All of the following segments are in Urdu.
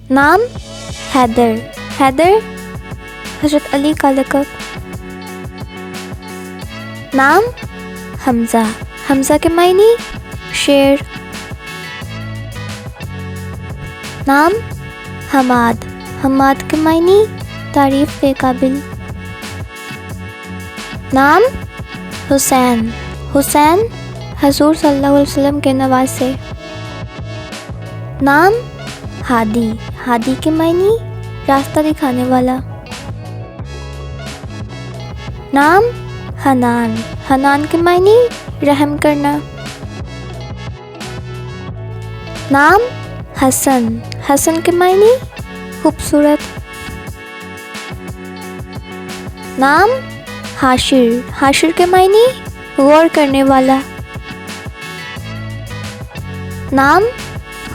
نام حیدر، حیدر حضرت علی کا لقب۔ نام حمزہ، حمزہ کے معنی شیر۔ نام حماد، حماد کے معنی تعریف کے قابل۔ نام حسین، حسین حضور صلی اللہ علیہ وسلم کے نواسے۔ نام ہادی، ہادی کے معنی راستہ دکھانے والا۔ نام حنان، حنان کے معنی رحم کرنا۔ نام حسن، حسن کے معنی خوبصورت۔ نام حاشر، حاشر کے معنی غور کرنے والا۔ نام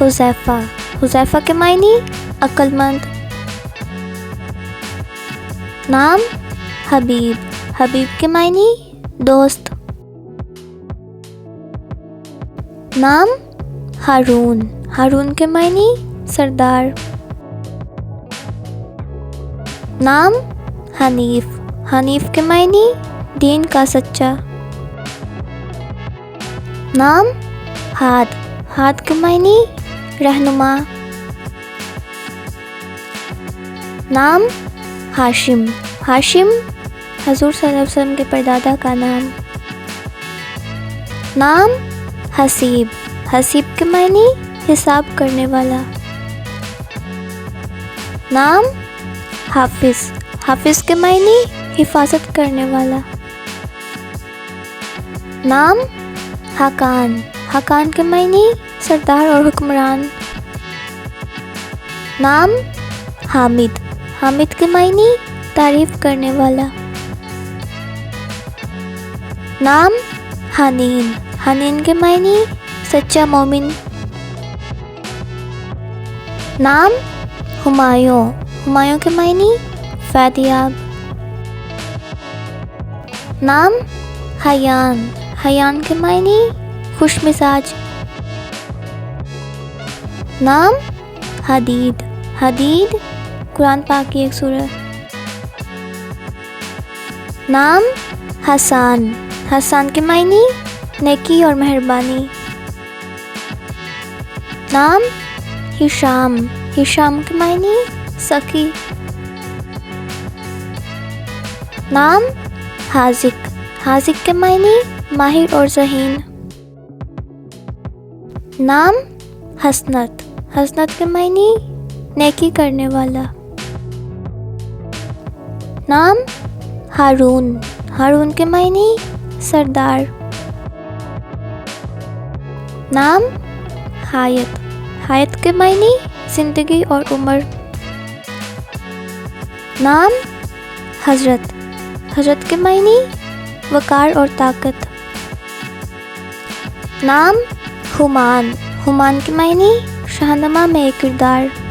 حذیفہ، حذیفہ کے معنی عقل مند۔ نام حبیب، حبیب کے معنی دوست۔ نام ہارون، ہارون کے معنی سردار۔ نام حنیف، حنیف کے معنی دین کا سچا۔ نام ہاد، ہاد کے معنی رہنما۔ نام ہاشم، ہاشم حضور صلی اللہ علیہ وسلم کے پردادا کا نام۔ نام حسیب، حسیب کے معنی حساب کرنے والا۔ نام حافظ، حافظ کے معنی حفاظت کرنے والا۔ نام حقان، حقان کے معنی سردار اور حکمران۔ نام حامد، حامد کے معنی تعریف کرنے والا۔ نام حنین، حنین کے معنی سچا مومن۔ نام ہمایوں، ہمایوں کے معنی فاتحیاب۔ نام حیان، حیان کے معنی خوش مزاج۔ نام حدید، حدید قرآن پاک کی ایک سورہ۔ نام حسان، حسان کے معنی نیکی اور مہربانی۔ نام ہشام، ہشام کے معنی سخی۔ نام حاذق، حاذق کے معنی ماہر اور ذہین۔ نام حسنت، حسنت کے معنی نیکی کرنے والا۔ نام ہارون، ہارون کے معنی سردار۔ نام حیات، حیات کے معنی زندگی اور عمر۔ نام حضرت، حضرت کے معنی وقار اور طاقت۔ نام ہمان، ہمان کے معنی شاہنما میں ایک کردار۔